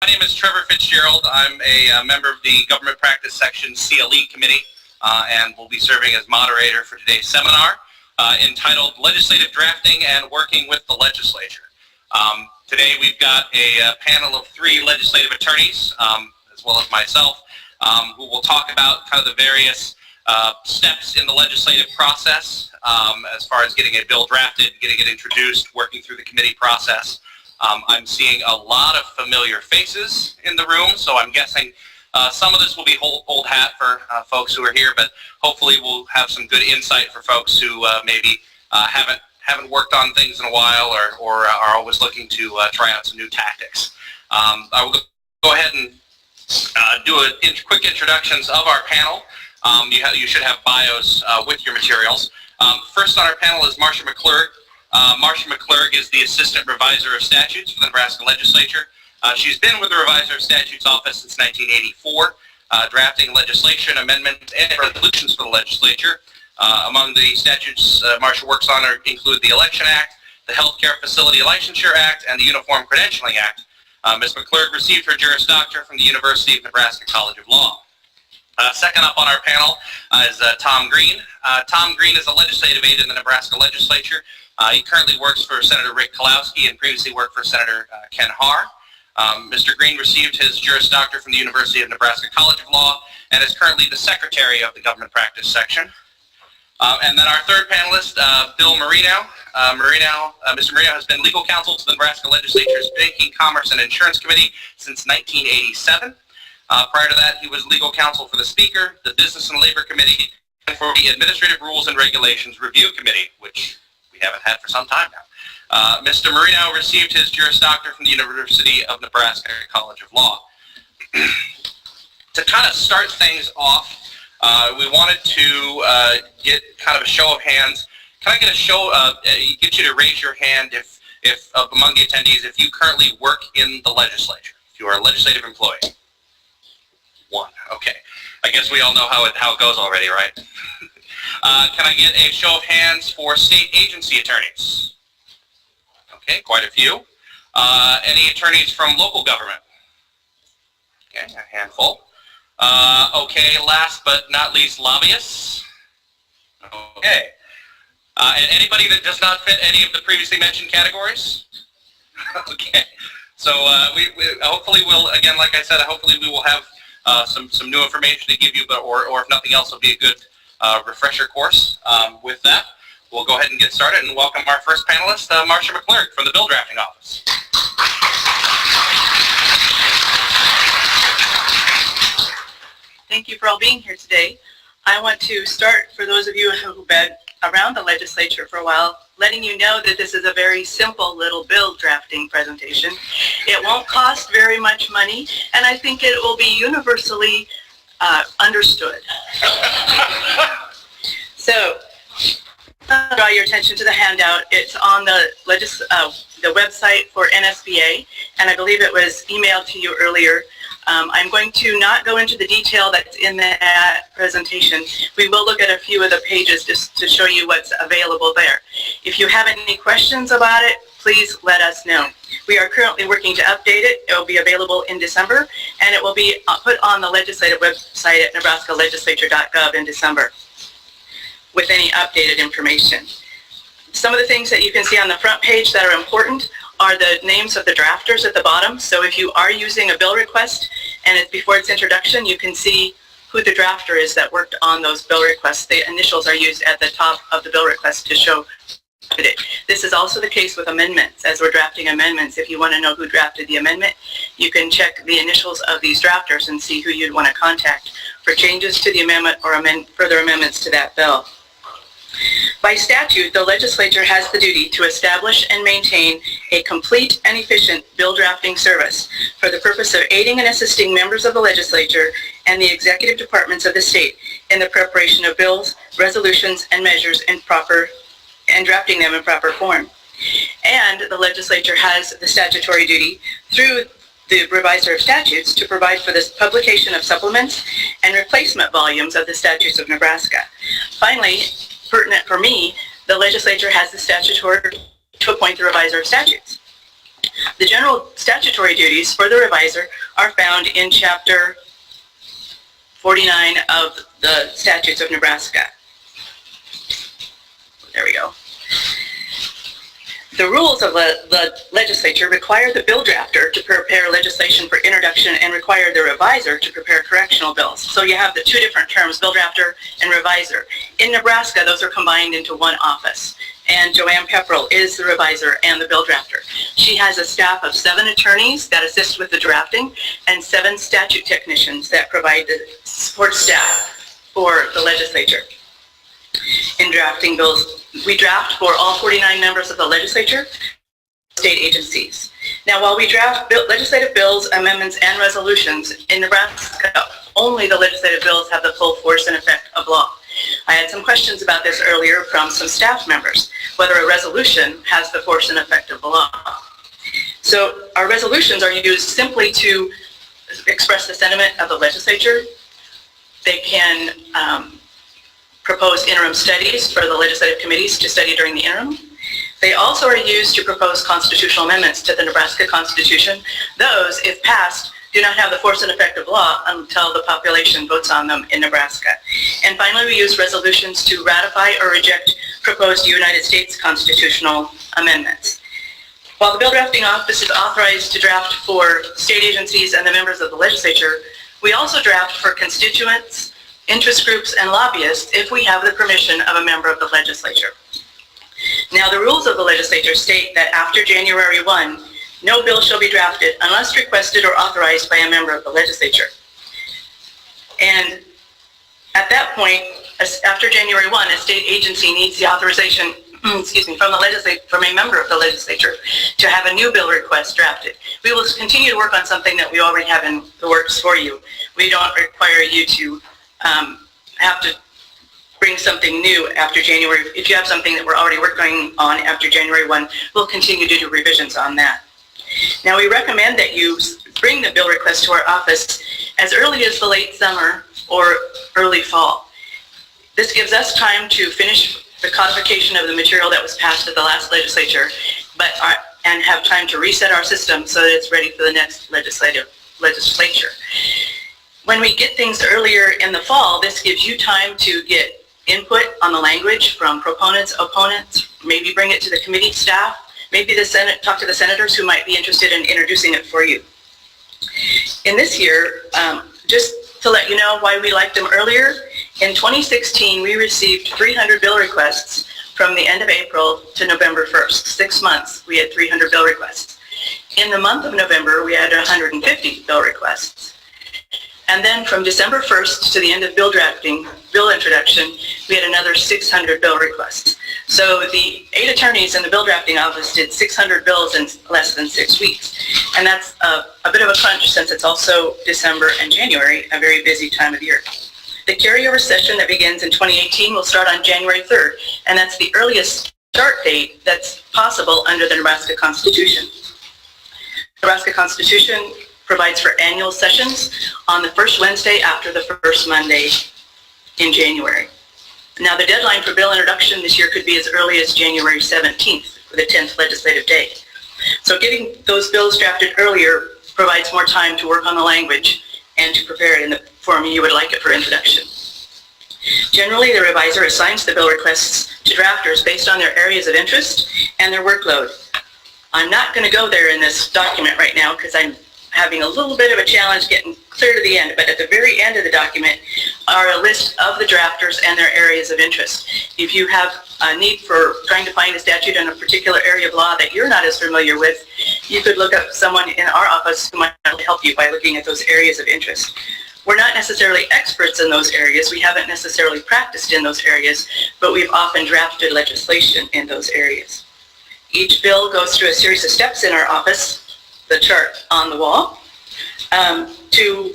name is Trevor Fitzgerald. I'm a member of the Government Practice Section CLE Committee and will be serving as moderator for today's seminar entitled Legislative Drafting and Working with the Legislature. Today we've got a panel of 3 legislative attorneys, as well as myself, who will talk about kind of the various steps in the legislative process as far as getting a bill drafted, getting it introduced, working through the committee process. I'm seeing a lot of familiar faces in the room, so I'm guessing some of this will be old hat for folks who are here, but hopefully we'll have some good insight for folks who maybe haven't worked on things in a while or are always looking to try out some new tactics. I will go ahead and do quick introductions of our panel. You should have bios with your materials. First on our panel is Marsha Mcclure. Marsha McClurg is the Assistant Revisor of Statutes for the Nebraska Legislature. She's been with the Revisor of Statutes office since 1984, drafting legislation, amendments, and resolutions for the legislature. Among the statutes Marsha works on include the Election Act, the Healthcare Facility Licensure Act, and the Uniform Credentialing Act. Ms. McClurg received her Juris Doctor from the University of Nebraska College of Law. Second up on our panel is Tom Green. Tom Green is a legislative aide in the Nebraska Legislature. He currently works for Senator Rick Kalowski and previously worked for Senator Ken Haar. Mr. Green received his Juris Doctor from the University of Nebraska College of Law and is currently the Secretary of the Government Practice Section. And then our third panelist, Bill Marienau. Mr. Marienau has been legal counsel to the Nebraska Legislature's Banking, Commerce, and Insurance Committee since 1987. Prior to that, he was legal counsel for the Speaker, the Business and Labor Committee, and for the Administrative Rules and Regulations Review Committee, which we haven't had for some time now. Mr. Marienau received his Juris Doctor from the University of Nebraska College of Law. To kind of start things off, we wanted to get kind of a show of hands. Can I get get you to raise your hand if among the attendees, if you currently work in the legislature, if you are a legislative employee? 1. Okay. I guess we all know how it goes already, right? Can I get a show of hands for state agency attorneys? Okay, quite a few. Any attorneys from local government? Okay, a handful. Okay, last but not least, lobbyists. Okay. And anybody that does not fit any of the previously mentioned categories? Okay. So we hopefully will, again, like I said, hopefully we will have some new information to give you, or if nothing else, will be a good refresher course. With that, we'll go ahead and get started and welcome our first panelist, Marsha McClure from the Bill Drafting Office. Thank you for all being here today. I want to start, for those of you who've been around the legislature for a while, letting you know that this is a very simple little bill drafting presentation. It won't cost very much money, and I think it will be universally understood. So, draw your attention to the handout. It's on the website for NSBA, and I believe it was emailed to you earlier. I'm going to not go into the detail that's in that presentation. We will look at a few of the pages just to show you what's available there. If you have any questions about it, please let us know. We are currently working to update it. It will be available in December, and it will be put on the legislative website at nebraskalegislature.gov in December with any updated information. Some of the things that you can see on the front page that are important are the names of the drafters at the bottom. So if you are using a bill request and before its introduction, you can see who the drafter is that worked on those bill requests. The initials are used at the top of the bill request to show it. This is also the case with amendments. As we're drafting amendments, if you want to know who drafted the amendment, you can check the initials of these drafters and see who you'd want to contact for changes to the amendment or further amendments to that bill. By statute, the legislature has the duty to establish and maintain a complete and efficient bill drafting service for the purpose of aiding and assisting members of the legislature and the executive departments of the state in the preparation of bills, resolutions, and measures and drafting them in proper form. And the legislature has the statutory duty through the Revisor of Statutes to provide for the publication of supplements and replacement volumes of the Statutes of Nebraska. Finally, pertinent for me, the legislature has the statutory to appoint the Revisor of Statutes. The general statutory duties for the revisor are found in Chapter 49 of the Statutes of Nebraska. There we go. The rules of the legislature require the bill drafter to prepare legislation for introduction and require the revisor to prepare correctional bills. So you have the two different terms, bill drafter and revisor. In Nebraska, those are combined into one office. And Joanne Pepperell is the revisor and the bill drafter. She has a staff of 7 attorneys that assist with the drafting and 7 statute technicians that provide the support staff for the legislature. In drafting bills, we draft for all 49 members of the legislature, state agencies. Now, while we draft legislative bills, amendments, and resolutions, in Nebraska, only the legislative bills have the full force and effect of law. I had some questions about this earlier from some staff members, whether a resolution has the force and effect of the law. So our resolutions are used simply to express the sentiment of the legislature. They can propose interim studies for the legislative committees to study during the interim. They also are used to propose constitutional amendments to the Nebraska Constitution. Those, if passed, do not have the force and effect of law until the population votes on them in Nebraska. And finally, we use resolutions to ratify or reject proposed United States constitutional amendments. While the bill drafting office is authorized to draft for state agencies and the members of the legislature, we also draft for constituents, interest groups, and lobbyists if we have the permission of a member of the legislature. Now, the rules of the legislature state that after January 1, no bill shall be drafted unless requested or authorized by a member of the legislature. And at that point, after January 1, a state agency needs the authorization from a member of the legislature to have a new bill request drafted. We will continue to work on something that we already have in the works for you. We don't require you to have to bring something new after January. If you have something that we're already working on after January 1, we'll continue to do revisions on that. Now, we recommend that you bring the bill request to our office as early as the late summer or early fall. This gives us time to finish the codification of the material that was passed at the last legislature, and have time to reset our system so that it's ready for the next legislature. When we get things earlier in the fall, this gives you time to get input on the language from proponents, opponents, maybe bring it to the committee staff, maybe the Senate, talk to the senators who might be interested in introducing it for you. In this year, just to let you know why we liked them earlier, in 2016, we received 300 bill requests from the end of April to November 1st. 6 months, we had 300 bill requests. In the month of November, we had 150 bill requests. And then from December 1st to the end of bill drafting, bill introduction, we had another 600 bill requests. So the 8 attorneys in the bill drafting office did 600 bills in less than 6 weeks. And that's a bit of a crunch since it's also December and January, a very busy time of year. The carryover session that begins in 2018 will start on January 3rd, and that's the earliest start date that's possible under the Nebraska Constitution. The Nebraska Constitution provides for annual sessions on the first Wednesday after the first Monday in January. Now, the deadline for bill introduction this year could be as early as January 17th for the 10th legislative day. So getting those bills drafted earlier provides more time to work on the language and to prepare it in the form you would like it for introduction. Generally, the revisor assigns the bill requests to drafters based on their areas of interest and their workload. I'm not going to go there in this document right now because I'm having a little bit of a challenge getting clear to the end, but at the very end of the document are a list of the drafters and their areas of interest. If you have a need for trying to find a statute in a particular area of law that you're not as familiar with, you could look up someone in our office who might help you by looking at those areas of interest. We're not necessarily experts in those areas. We haven't necessarily practiced in those areas, but we've often drafted legislation in those areas. Each bill goes through a series of steps in our office, the chart on the wall, to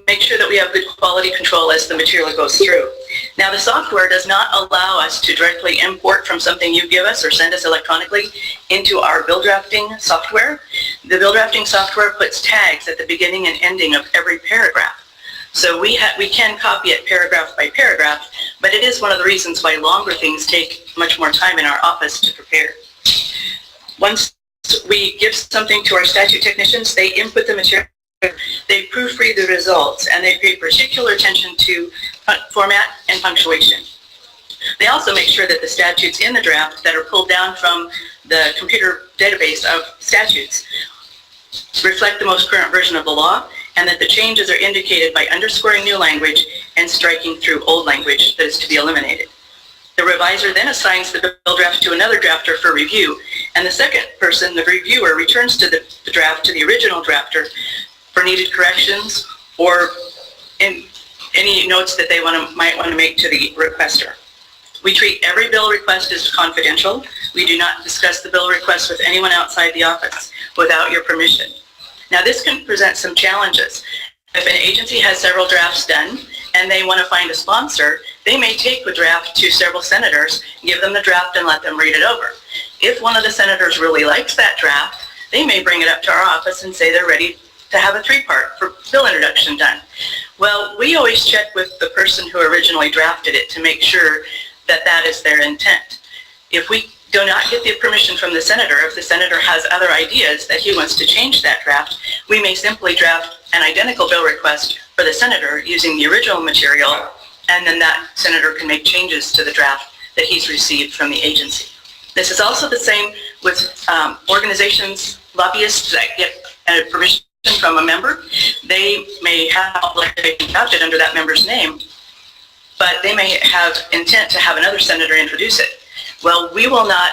make sure that we have good quality control as the material goes through. Now, the software does not allow us to directly import from something you give us or send us electronically into our bill drafting software. The bill drafting software puts tags at the beginning and ending of every paragraph. So we can copy it paragraph by paragraph, but it is one of the reasons why longer things take much more time in our office to prepare. Once we give something to our statute technicians, they input the material, they proofread the results, and they pay particular attention to format and punctuation. They also make sure that the statutes in the draft that are pulled down from the computer database of statutes reflect the most current version of the law, and that the changes are indicated by underscoring new language and striking through old language that is to be eliminated. The revisor then assigns the bill draft to another drafter for review, and the second person, the reviewer, returns to the draft to the original drafter for needed corrections or in any notes that they might want to make to the requester. We treat every bill request as confidential. We do not discuss the bill request with anyone outside the office without your permission. Now, this can present some challenges. If an agency has several drafts done and they want to find a sponsor, they may take the draft to several senators, give them the draft, and let them read it over. If one of the senators really likes that draft, they may bring it up to our office and say they're ready to have a three-part for bill introduction done. Well, we always check with the person who originally drafted it to make sure that that is their intent. If we do not get the permission from the senator, if the senator has other ideas that he wants to change that draft, we may simply draft an identical bill request for the senator using the original material, and then that senator can make changes to the draft that he's received from the agency. This is also the same with organizations, lobbyists that get permission from a member. They may have legislation drafted under that member's name, but they may have intent to have another senator introduce it. Well, we will not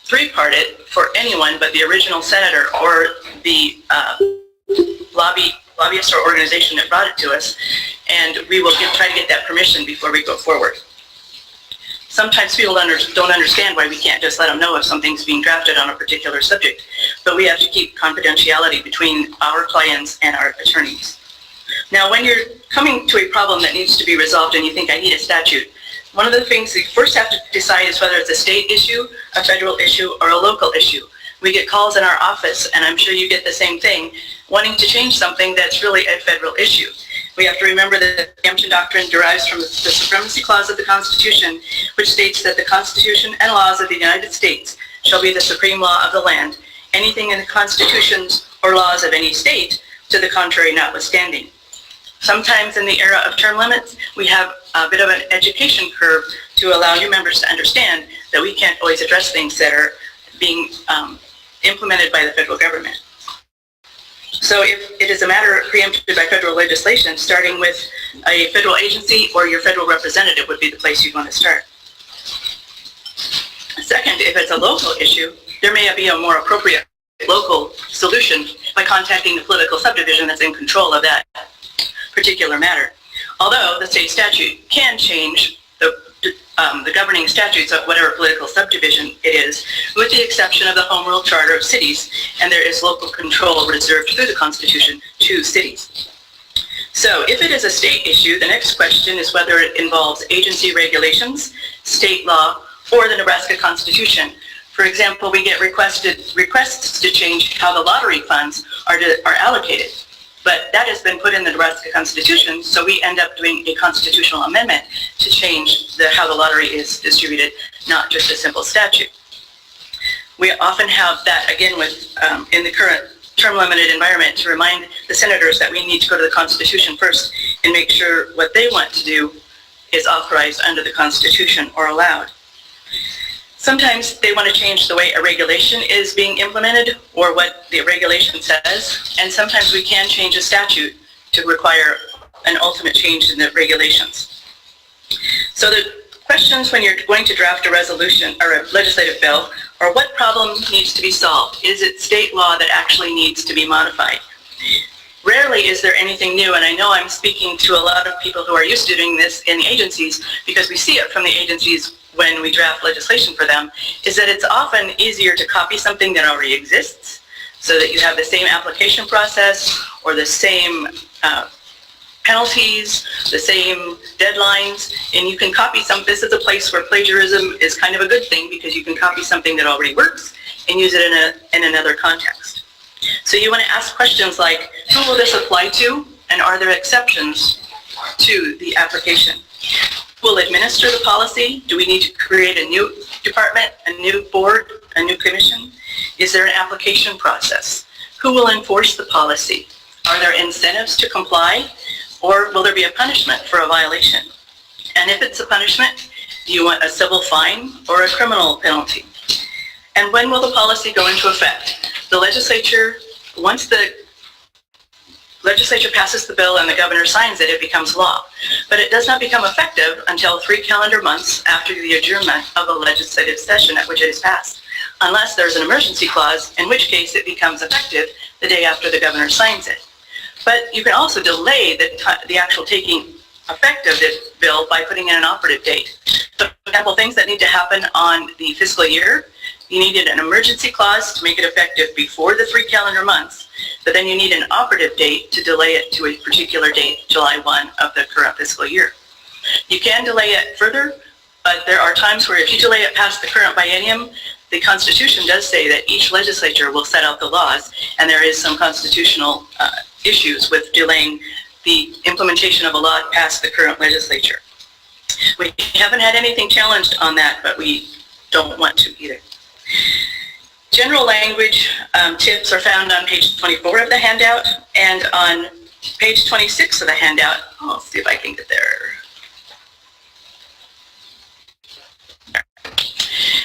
three-part it for anyone but the original senator or the lobbyist or organization that brought it to us, and we will try to get that permission before we go forward. Sometimes people don't understand why we can't just let them know if something's being drafted on a particular subject, but we have to keep confidentiality between our clients and our attorneys. Now, when you're coming to a problem that needs to be resolved and you think, I need a statute, one of the things you first have to decide is whether it's a state issue, a federal issue, or a local issue. We get calls in our office, and I'm sure you get the same thing, wanting to change something that's really a federal issue. We have to remember that the preemption doctrine derives from the Supremacy Clause of the Constitution, which states that the Constitution and laws of the United States shall be the supreme law of the land, anything in the constitutions or laws of any state to the contrary notwithstanding. Sometimes in the era of term limits, we have a bit of an education curve to allow new members to understand that we can't always address things that are being implemented by the federal government. So if it is a matter preempted by federal legislation, starting with a federal agency or your federal representative would be the place you'd want to start. Second, if it's a local issue, there may be a more appropriate local solution by contacting the political subdivision that's in control of that particular matter. Although the state statute can change the governing statutes of whatever political subdivision it is, with the exception of the Home Rule Charter of cities, and there is local control reserved through the Constitution to cities. So if it is a state issue, the next question is whether it involves agency regulations, state law, or the Nebraska Constitution. For example, we get requests to change how the lottery funds are allocated. But that has been put in the Nebraska Constitution, so we end up doing a constitutional amendment to change how the lottery is distributed, not just a simple statute. We often have that, again, with in the current term-limited environment, to remind the senators that we need to go to the Constitution first and make sure what they want to do is authorized under the Constitution or allowed. Sometimes they want to change the way a regulation is being implemented or what the regulation says, and sometimes we can change a statute to require an ultimate change in the regulations. So the questions when you're going to draft a resolution or a legislative bill are what problem needs to be solved? Is it state law that actually needs to be modified? Rarely is there anything new, and I know I'm speaking to a lot of people who are used to doing this in the agencies because we see it from the agencies when we draft legislation for them, is that it's often easier to copy something that already exists so that you have the same application process or the same penalties, the same deadlines, and you can copy this is a place where plagiarism is kind of a good thing because you can copy something that already works and use it in another context. So you want to ask questions like, who will this apply to, and are there exceptions to the application? Who will administer the policy? Do we need to create a new department, a new board, a new commission? Is there an application process? Who will enforce the policy? Are there incentives to comply, or will there be a punishment for a violation? And if it's a punishment, do you want a civil fine or a criminal penalty? And when will the policy go into effect? The legislature, once the legislature passes the bill and the governor signs it, it becomes law. But it does not become effective until 3 calendar months after the adjournment of the legislative session at which it is passed, unless there's an emergency clause, in which case it becomes effective the day after the governor signs it. But you can also delay the actual taking effect of the bill by putting in an operative date. So, for example, things that need to happen on the fiscal year, you needed an emergency clause to make it effective before the 3 calendar months, but then you need an operative date to delay it to a particular date, July 1 of the current fiscal year. You can delay it further, but there are times where if you delay it past the current biennium, the Constitution does say that each legislature will set out the laws, and there is some constitutional issues with delaying the implementation of a law past the current legislature. We haven't had anything challenged on that, but we don't want to either. General language tips are found on page 24 of the handout, and on page 26 of the handout. I'll see if I can get there.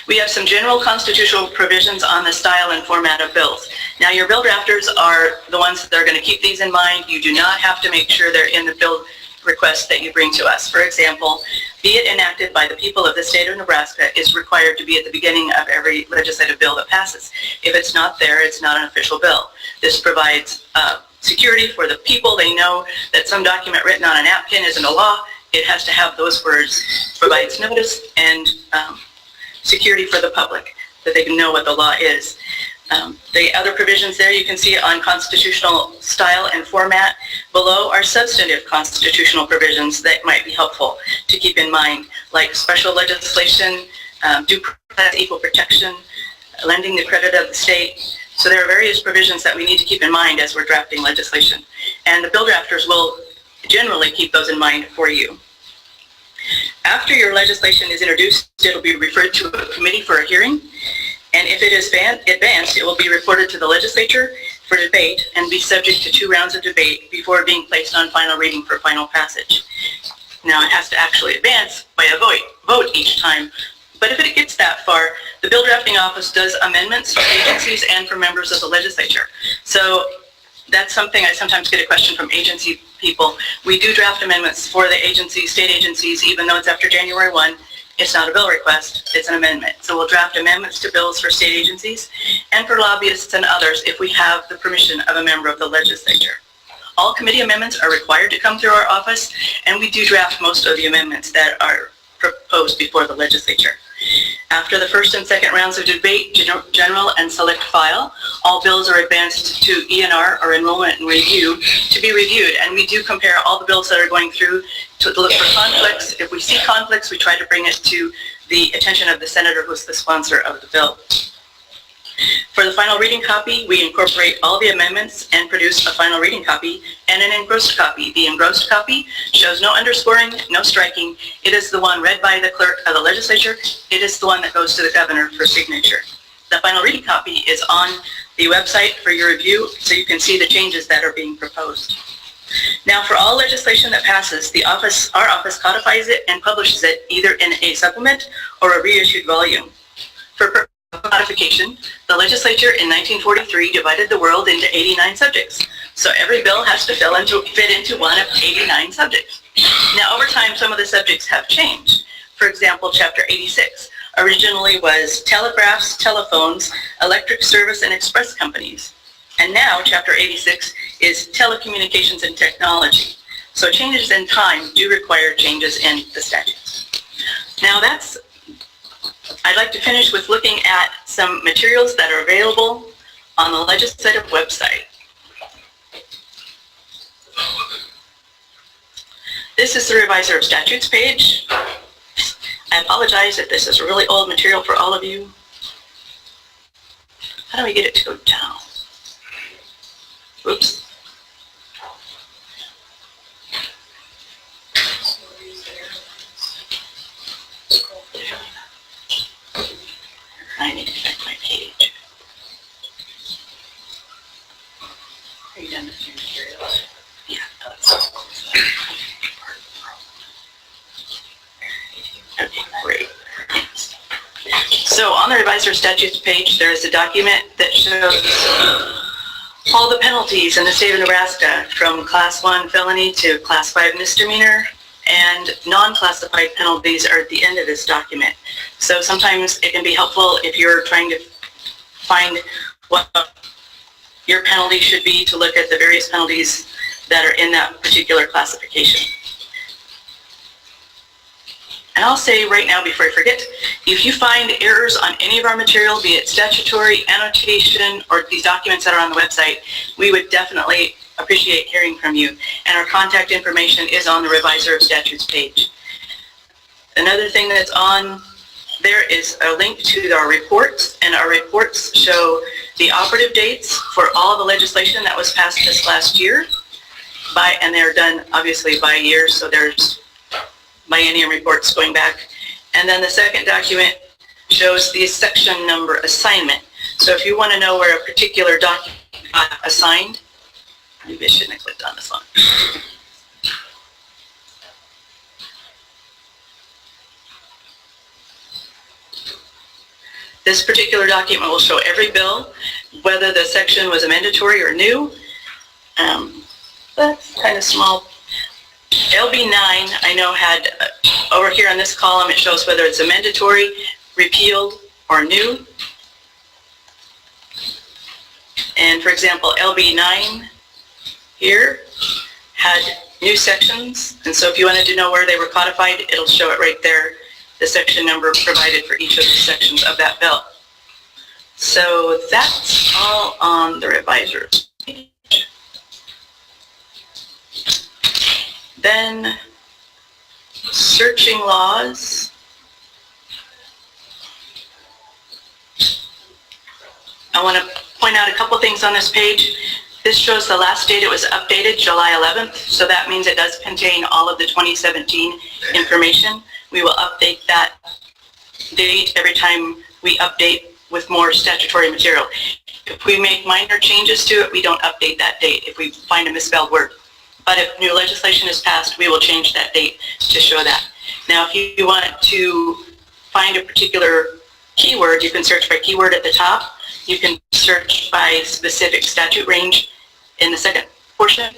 We have some general constitutional provisions on the style and format of bills. Now, your bill drafters are the ones that are going to keep these in mind. You do not have to make sure they're in the bill request that you bring to us. For example, be it enacted by the people of the state of Nebraska is required to be at the beginning of every legislative bill that passes. If it's not there, it's not an official bill. This provides security for the people. They know that some document written on a napkin isn't a law. It has to have those words. Provides notice and security for the public, that they can know what the law is. The other provisions there you can see on constitutional style and format. Below are substantive constitutional provisions that might be helpful to keep in mind, like special legislation, due process, equal protection, lending the credit of the state. So there are various provisions that we need to keep in mind as we're drafting legislation. And the bill drafters will generally keep those in mind for you. After your legislation is introduced, it'll be referred to a committee for a hearing. And if it is advanced, it will be reported to the legislature for debate and be subject to 2 rounds of debate before being placed on final reading for final passage. Now, it has to actually advance by a vote each time. But if it gets that far, the Bill Drafting Office does amendments for agencies and for members of the legislature. So that's something I sometimes get a question from agency people. We do draft amendments for the agencies, state agencies, even though it's after January 1. It's not a bill request, it's an amendment. So we'll draft amendments to bills for state agencies and for lobbyists and others if we have the permission of a member of the legislature. All committee amendments are required to come through our office, and we do draft most of the amendments that are proposed before the legislature. After the first and second rounds of debate, general and select file, all bills are advanced to ENR, or Enrollment and Review, to be reviewed. And we do compare all the bills that are going through to look for conflicts. If we see conflicts, we try to bring it to the attention of the senator who's the sponsor of the bill. For the final reading copy, we incorporate all the amendments and produce a final reading copy and an engrossed copy. The engrossed copy shows no underscoring, no striking. It is the one read by the clerk of the legislature. It is the one that goes to the governor for signature. The final reading copy is on the website for your review, so you can see the changes that are being proposed. Now, for all legislation that passes, our office codifies it and publishes it either in a supplement or a reissued volume. For codification, the legislature in 1943 divided the world into 89 subjects. So every bill has to fit into one of 89 subjects. Now, over time, some of the subjects have changed. For example, Chapter 86 originally was telegraphs, telephones, electric service, and express companies. And now, Chapter 86 is telecommunications and technology. So changes in time do require changes in the statutes. Now, I'd like to finish with looking at some materials that are available on the legislative website. This is the Revisor of Statutes page. I apologize if this is really old material for all of you. How do we get it to go down? Oops. I need to check my page. Yeah. Okay, great. So on the Revisor Statutes page, there is a document that shows all the penalties in the state of Nebraska, from Class 1 felony to Class 5 misdemeanor, and non-classified penalties are at the end of this document. So sometimes it can be helpful if you're trying to find what your penalty should be, to look at the various penalties that are in that particular classification. And I'll say right now, before I forget, if you find errors on any of our material, be it statutory, annotation, or these documents that are on the website, we would definitely appreciate hearing from you. And our contact information is on the Revisor of Statutes page. Another thing that's on there is a link to our reports, and our reports show the operative dates for all the legislation that was passed this last year, and they're done obviously by year, so there's biennium reports going back. And then the second document shows the section number assignment. So if you want to know where a particular document got assigned, maybe I shouldn't have clicked on this one. This particular document will show every bill, whether the section was a mandatory or new. That's kind of small. LB9, I know, had, over here on this column, it shows whether it's a mandatory, repealed, or new. And for example, LB9 here had new sections, and so if you wanted to know where they were codified, it'll show it right there, the section number provided for each of the sections of that bill. So that's all on the Revisor page. Then, searching laws. I want to point out a couple things on this page. This shows the last date it was updated, July 11th, so that means it does contain all of the 2017 information. We will update that date every time we update with more statutory material. If we make minor changes to it, we don't update that date if we find a misspelled word. But if new legislation is passed, we will change that date to show that. Now, if you want to find a particular keyword, you can search by keyword at the top. You can search by specific statute range in the second portion.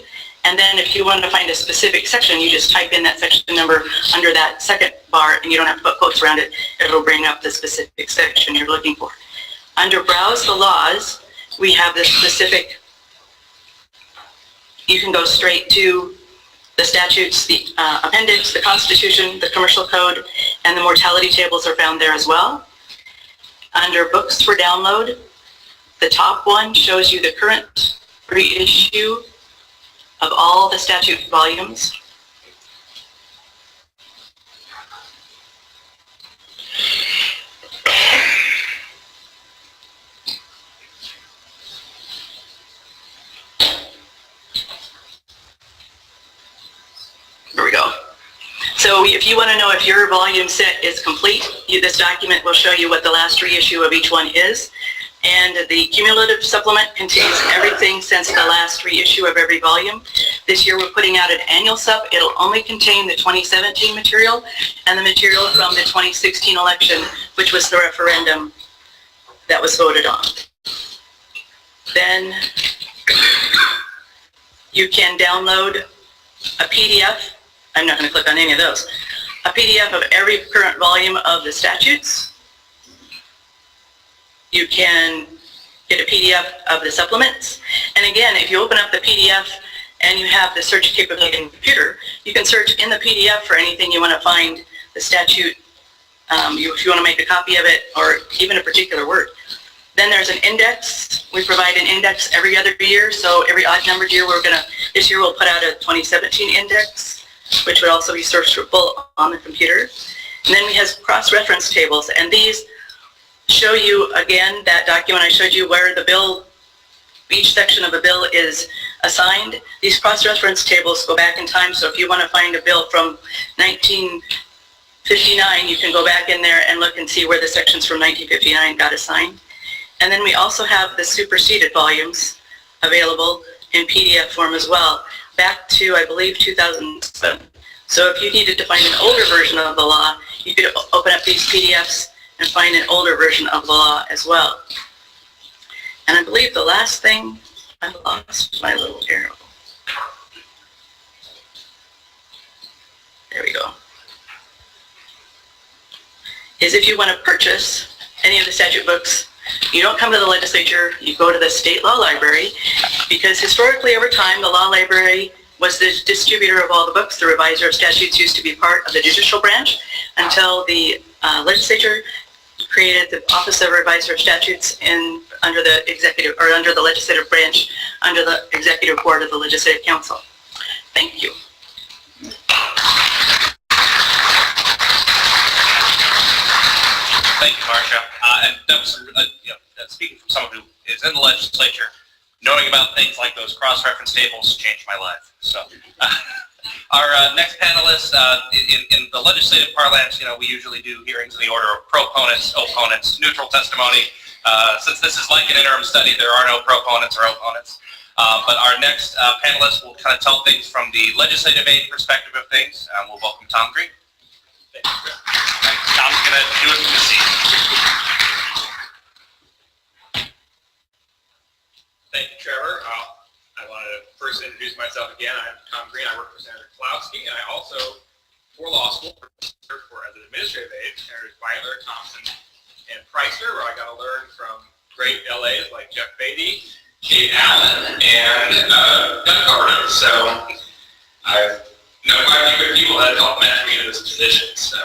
And then if you want to find a specific section, you just type in that section number under that second bar, and you don't have to put quotes around it. It'll bring up the specific section you're looking for. Under Browse the Laws, we have the specific. You can go straight to the statutes, the appendix, the Constitution, the Commercial Code, and the mortality tables are found there as well. Under Books for Download, the top one shows you the current reissue of all the statute volumes. Here we go. So if you want to know if your volume set is complete, this document will show you what the last reissue of each one is. And the cumulative supplement contains everything since the last reissue of every volume. This year we're putting out an annual sup. It'll only contain the 2017 material and the material from the 2016 election, which was the referendum that was voted on. Then you can download a PDF. I'm not going to click on any of those. A PDF of every current volume of the statutes. You can get a PDF of the supplements. And again, if you open up the PDF and you have the search capability in the computer, you can search in the PDF for anything you want to find, the statute, if you want to make a copy of it, or even a particular word. Then there's an index. We provide an index every other year, so every odd-numbered year this year we'll put out a 2017 index, which would also be searchable on the computer. And then we have cross-reference tables, and these show you, again, that document I showed you where the bill, each section of a bill is assigned. These cross-reference tables go back in time, so if you want to find a bill from 1959, you can go back in there and look and see where the sections from 1959 got assigned. And then we also have the superseded volumes available, in PDF form as well, back to, I believe, 2007. So if you needed to find an older version of the law, you could open up these PDFs and find an older version of the law as well. And I believe the last thing, I lost my little arrow. There we go. Is if you want to purchase any of the statute books, you don't come to the legislature, you go to the state law library, because historically over time, the law library was the distributor of all the books. The Revisor of Statutes used to be part of the judicial branch until the legislature created the Office of Revisor of Statutes under the executive, or under the legislative branch, under the executive board of the Legislative Council. Thank you. Thank you, Marcia. And that was, speaking from someone who is in the legislature, knowing about things like those cross-reference tables changed my life. So, our next panelist, in the legislative parlance, we usually do hearings in the order of proponents, opponents, neutral testimony. Since this is like an interim study, there are no proponents or opponents. But our next panelist will kind of tell things from the legislative aid perspective of things. We'll welcome Tom Green. Thank you, Trevor. Tom's going to do it from the seat. Thank you, Trevor. I want to first introduce myself again. I'm Tom Green. I work for Senator Klowski, and I also, for law school, as an administrative aide, Senators Beitler, Thompson, and Pricer, where I got to learn from great LAs like Jeff Beatty, Kate Allen, and Doug Gardner. So I've known quite a few good people that helped match me into this position. So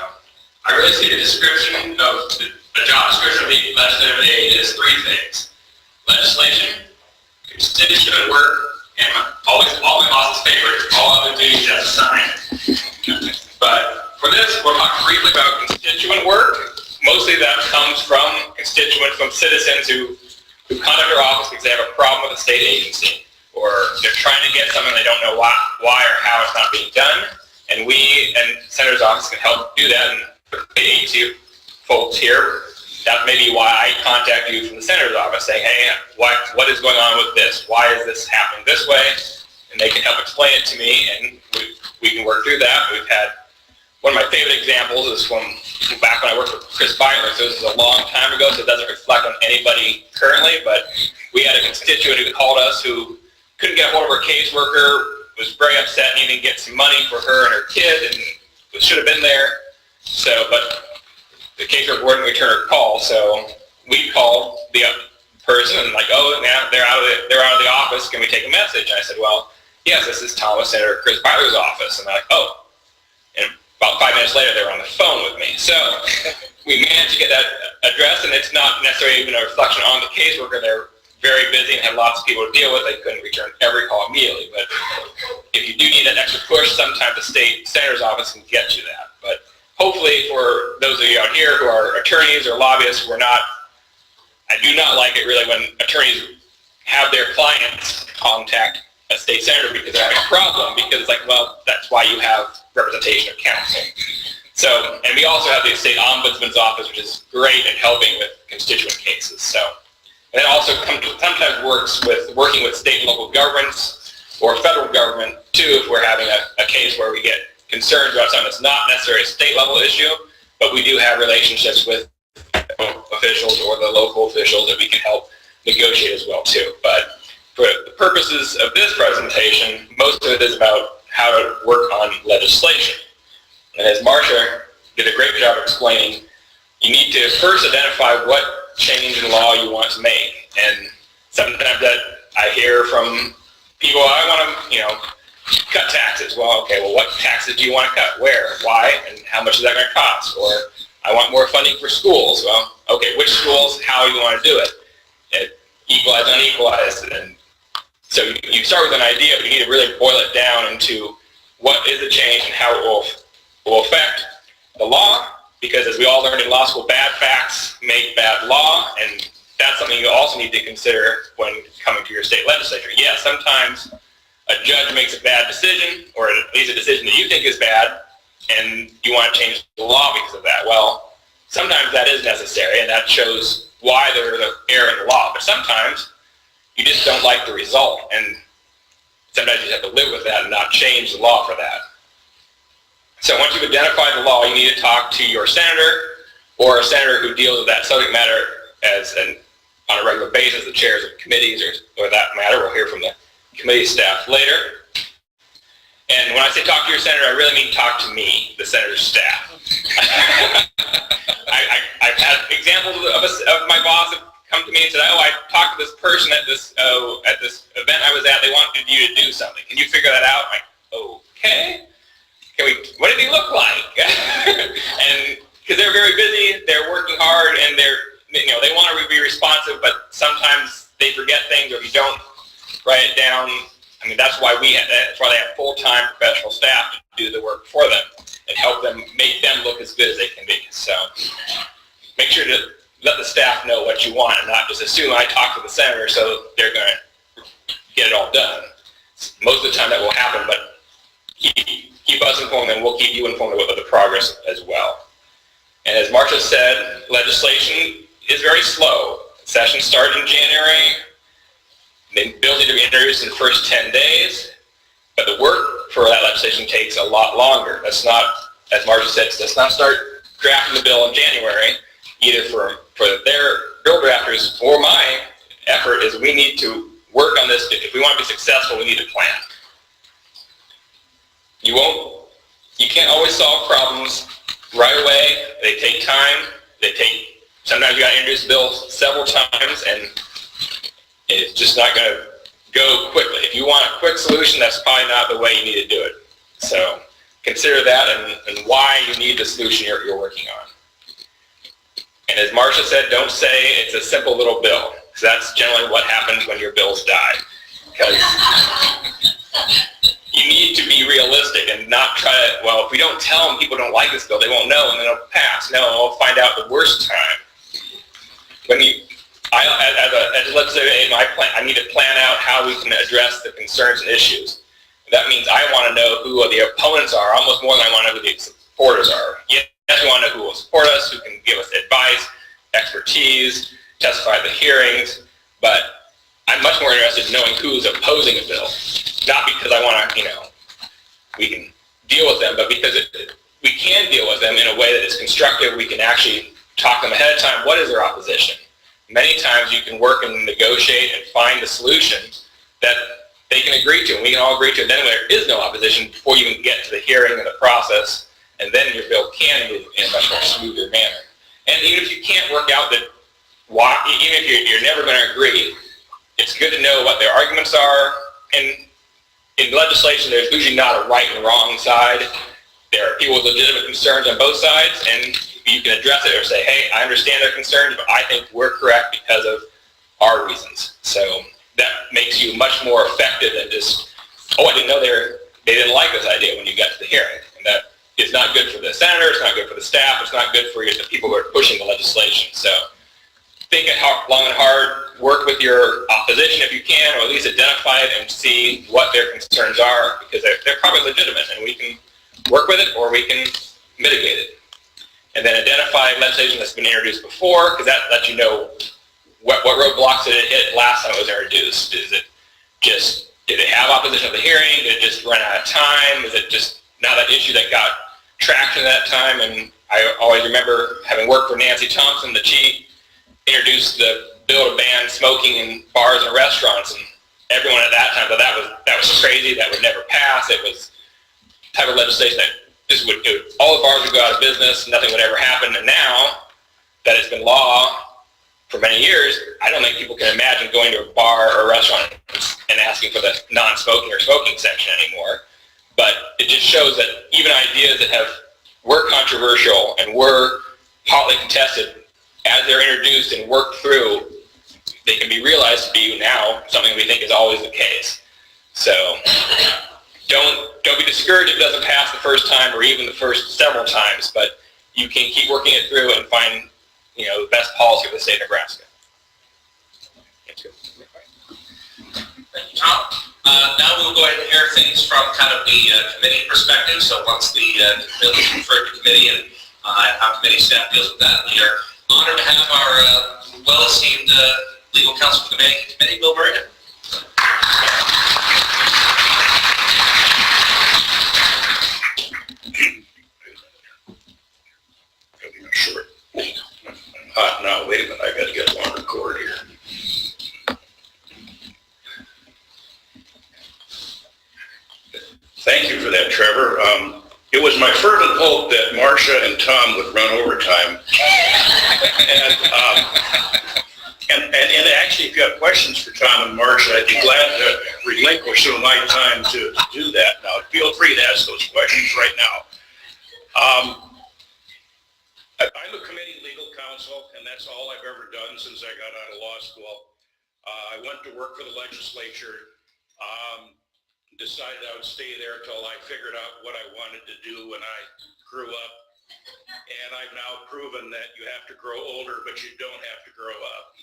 I really see the description of the job description of the legislative aide as three things: legislation, constituent work, and all my boss's favorite, all other duties as assigned. But for this, we'll talk briefly about constituent work. Mostly that comes from constituents, from citizens who contact our office because they have a problem with a state agency, or they're trying to get something they don't know why or how it's not being done. And we and Senator's office can help do that. And for the agency folks here, that may be why I contact you from the Senator's office saying, hey, what is going on with this? Why is this happening this way? And they can help explain it to me, and we can work through that. We've had one of my favorite examples is from back when I worked with Chris Beitler. So this is a long time ago, so it doesn't reflect on anybody currently, but we had a constituent who called us who couldn't get a hold of her caseworker, was very upset, needing to get some money for her and her kid, and should have been there. So, but the caseworker wouldn't return her call, so we called the person and oh, yeah, they're out of the office. Can we take a message? And I said, well, yes, this is Thomas, Senator Chris Beitler's office. And they're like, oh. And about 5 minutes later, they were on the phone with me. So we managed to get that addressed, and it's not necessarily even a reflection on the caseworker. They're very busy and had lots of people to deal with. They couldn't return every call immediately. But if you do need an extra push, sometimes the state senator's office can get you that. But hopefully for those of you out here who are attorneys or lobbyists, I do not like it really when attorneys have their clients contact a state senator because they're having a problem, because it's well, that's why you have representation of counsel. So, and we also have the state ombudsman's office, which is great at helping with constituent cases. So, and it also sometimes working with state and local governments or federal government too, if we're having a case where we get concerns about something that's not necessarily a state level issue, but we do have relationships with officials or the local officials that we can help negotiate as well too. But for the purposes of this presentation, most of it is about how to work on legislation. And as Marcia did a great job explaining, you need to first identify what change in law you want to make. And sometimes that I hear from people, I want to, cut taxes. Well, okay, well, what taxes do you want to cut? Where? Why? And how much is that going to cost? Or I want more funding for schools. Well, okay, which schools? How do you want to do it? Equalized, unequalized. And so you start with an idea, but you need to really boil it down into what is the change and how it will affect the law. Because as we all learned in law school, bad facts make bad law, and that's something you also need to consider when coming to your state legislature. Yes, sometimes a judge makes a bad decision, or at least a decision that you think is bad, and you want to change the law because of that. Well, sometimes that is necessary, and that shows why there is an error in the law. But sometimes you just don't like the result, and sometimes you have to live with that and not change the law for that. So once you've identified the law, you need to talk to your senator or a senator who deals with that subject matter on a regular basis, the chairs of committees or that matter. We'll hear from the committee staff later. And when I say talk to your senator, I really mean talk to me, the senator's staff. I've had examples of my boss have come to me and said, oh, I talked to this person at this event I was at. They wanted you to do something. Can you figure that out? I'm like, okay. What did he look like? And because they're very busy, they're working hard, and they want to be responsive, but sometimes they forget things, or if you don't write it down. I mean, that's why they have full-time professional staff to do the work for them and help them make them look as good as they can be. So make sure to let the staff know what you want and not just assume I talked to the senator, so they're going to get it all done. Most of the time that will happen, but keep us informed, and we'll keep you informed of the progress as well. And as Marcia said, legislation is very slow. Sessions start in January. The bills need to be introduced in the first 10 days, but the work for that legislation takes a lot longer. That's not, as Marcia said, let's not start drafting the bill in January, either for their bill drafters or my effort is we need to work on this. If we want to be successful, we need to plan. You can't always solve problems right away. They take time. Sometimes you got to introduce the bill several times, and it's just not going to go quickly. If you want a quick solution, that's probably not the way you need to do it. So consider that and why you need the solution you're working on. And as Marcia said, don't say it's a simple little bill, because that's generally what happens when your bills die. Because you need to be realistic and not try to, well, if we don't tell them people don't like this bill, they won't know and then it'll pass. No, we'll find out the worst time. As a legislative aide, I need to plan out how we can address the concerns and issues. That means I want to know who the opponents are, almost more than I want to know who the supporters are. Yes, we want to know who will support us, who can give us advice, expertise, testify at the hearings, but I'm much more interested in knowing who's opposing a bill. Not because I want to, we can deal with them, but because we can deal with them in a way that is constructive. We can actually talk to them ahead of time. What is their opposition? Many times you can work and negotiate and find a solution that they can agree to, and we can all agree to it. Then there is no opposition before you even get to the hearing and the process, and then your bill can move in a much more smoother manner. And even if you can't work out even if you're never going to agree, it's good to know what their arguments are. And in legislation, there's usually not a right and wrong side. There are people with legitimate concerns on both sides, and you can address it or say, hey, I understand their concerns, but I think we're correct because of our reasons. So that makes you much more effective than just, I didn't know they didn't like this idea when you got to the hearing. And that is not good for the senator, it's not good for the staff, it's not good for the people who are pushing the legislation. So think long and hard, work with your opposition if you can, or at least identify it and see what their concerns are, because they're probably legitimate, and we can work with it or we can mitigate it. And then identify legislation that's been introduced before, because that lets you know what roadblocks did it hit last time it was introduced. Did it have opposition at the hearing? Did it just run out of time? Is it just not that issue that got traction at that time? And I always remember having worked for Nancy Thompson, that she introduced the bill to ban smoking in bars and restaurants, and everyone at that time thought that was crazy, that would never pass. It was the type of legislation that all the bars would go out of business, nothing would ever happen. And now that it's been law for many years, I don't think people can imagine going to a bar or a restaurant and asking for the non-smoking or smoking section anymore. But it just shows that even ideas that were controversial and were hotly contested, as they're introduced and worked through, they can be realized to be now something we think is always the case. So don't be discouraged if it doesn't pass the first time or even the first several times, but you can keep working it through and find the best policy for the state of Nebraska. Thank you, Tom. Now we'll go ahead and hear things from kind of the committee perspective. So once the bill is referred to committee and our committee staff deals with that, we are honored to have our well-esteemed legal counsel for the committee, Bill Marienau. for that, Trevor. It was my fervent hope that Marcia and Tom would run overtime. And actually, if you have questions for Tom and Marcia, I'd be glad to relinquish some of my time to do that now. Feel free to ask those questions right now. I'm a committee legal counsel, and that's all I've ever done since I got out of law school. I went to work for the legislature, decided I would stay there until I figured out what I wanted to do when I grew up. And I've now proven that you have to grow older, but you don't have to grow up.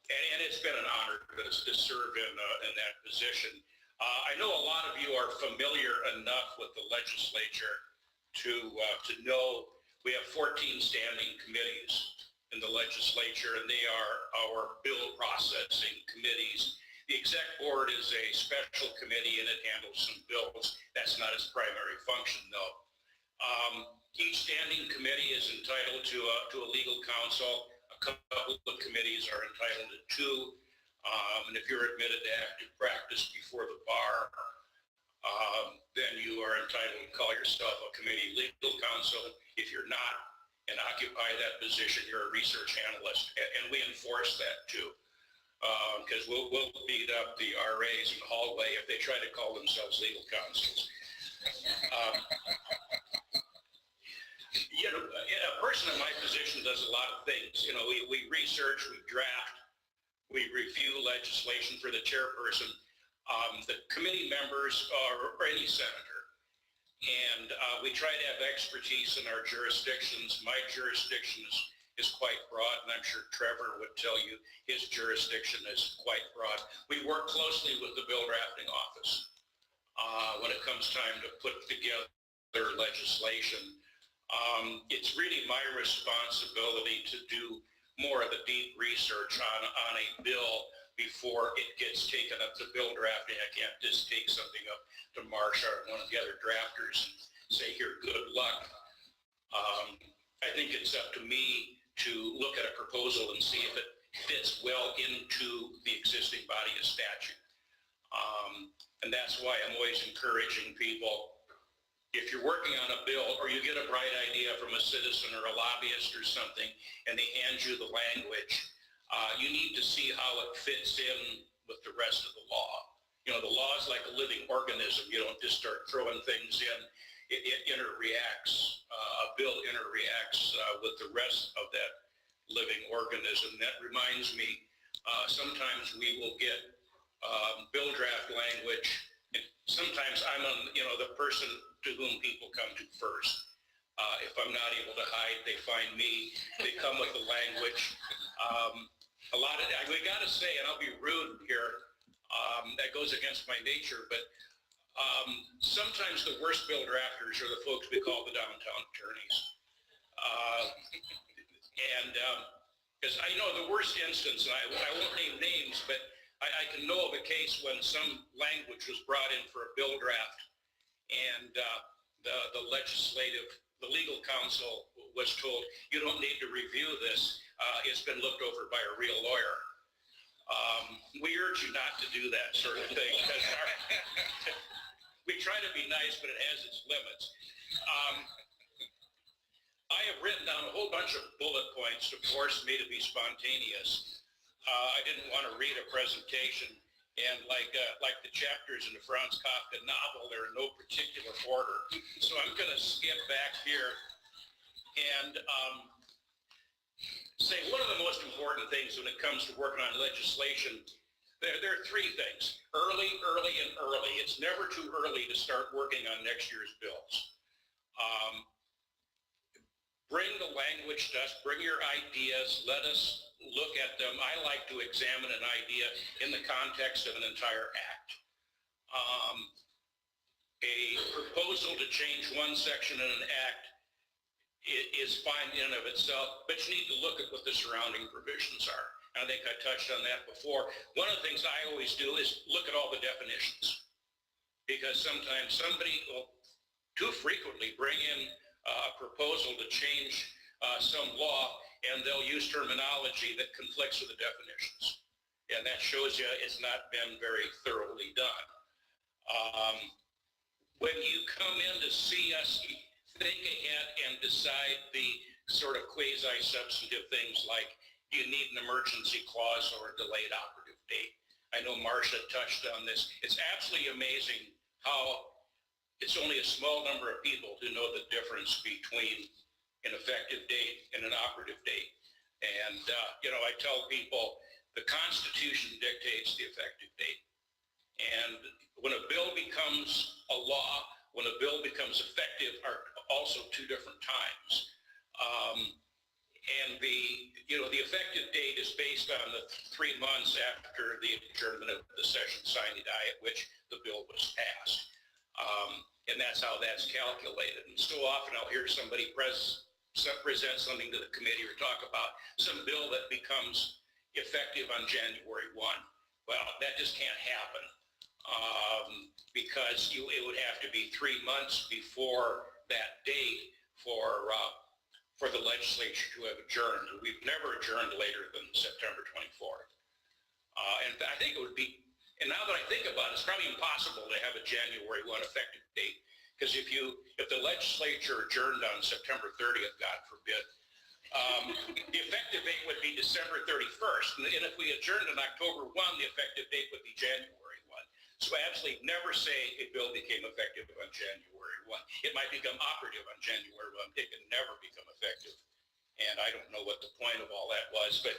And it's been an honor to serve in that position. I know a lot of you are familiar enough with the legislature to know we have 14 standing committees in the legislature, and they are our bill processing committees. The exec board is a special committee, and it handles some bills. That's not its primary function, though. Each standing committee is entitled to a legal counsel. A couple of committees are entitled to 2. And if you're admitted to active practice before the bar, then you are entitled to call yourself a committee legal counsel. If you're not and occupy that position, you're a research analyst. And we enforce that too. Because we'll beat up the RAs in the hallway if they try to call themselves legal counsels. A person in my position does a lot of things. We research, we draft, we review legislation for the chairperson, the committee members, or any senator. And we try to have expertise in our jurisdictions. My jurisdiction is quite broad, and I'm sure Trevor would tell you his jurisdiction is quite broad. We work closely with the bill drafting office when it comes time to put together legislation. It's really my responsibility to do more of the deep research on a bill before it gets taken up to bill drafting. I can't just take something up to Marsha or one of the other drafters and say, here, good luck. I think it's up to me to look at a proposal and see if it fits well into the existing body of statute. And that's why I'm always encouraging people, if you're working on a bill or you get a bright idea from a citizen or a lobbyist or something and they hand you the language, you need to see how it fits in with the rest of the law. The law is like a living organism. You don't just start throwing things in. It interreacts. A bill interreacts with the rest of that living organism. That reminds me, sometimes we will get bill draft language. And sometimes I'm the person to whom people come to first. If I'm not able to hide, they find me. They come with the language. We got to say, and I'll be rude here, that goes against my nature, but sometimes the worst bill drafters are the folks we call the downtown attorneys. Because I know the worst instance, and I won't name names, but I can know of a case when some language was brought in for a bill draft, and the legal counsel was told, you don't need to review this. It's been looked over by a real lawyer. We urge you not to do that sort of thing. We try to be nice, but it has its limits. I have written down a whole bunch of bullet points to force me to be spontaneous. I didn't want to read a presentation, and like the chapters in the Franz Kafka novel, they're in no particular order. So I'm going to skip back here and say one of the most important things when it comes to working on legislation, there are 3 things: early, and early. It's never too early to start working on next year's bills. Bring the language to us, bring your ideas, let us look at them. I like to examine an idea in the context of an entire act. A proposal to change one section in an act is fine in and of itself, but you need to look at what the surrounding provisions are. I think I touched on that before. One of the things I always do is look at all the definitions, because sometimes somebody will too frequently bring in a proposal to change some law, and they'll use terminology that conflicts with the definitions. And that shows you it's not been very thoroughly done. when you come in to see us, think ahead and decide the sort of quasi-substantive things like, do you need an emergency clause or a delayed operative date? I know Marcia touched on this. It's absolutely amazing how it's only a small number of people who know the difference between an effective date and an operative date. And, I tell people the Constitution dictates the effective date. And when a bill becomes a law, when a bill becomes effective are also two different times. And the effective date is based on the 3 months after the adjournment of the session sine die at which the bill was passed. And that's how that's calculated. And so often I'll hear somebody present something to the committee or talk about some bill that becomes effective on January 1. Well, that just can't happen because it would have to be 3 months before that date for the legislature to have adjourned. We've never adjourned later than September 24th. And I think it would be, and now that I think about it, it's probably impossible to have a January 1 effective date, because if the legislature adjourned on September 30th, God forbid, the effective date would be December 31st. And if we adjourned on October 1, the effective date would be January 1. So absolutely never say a bill became effective on January 1. It might become operative on January 1. It can never become effective. And I don't know what the point of all that was, but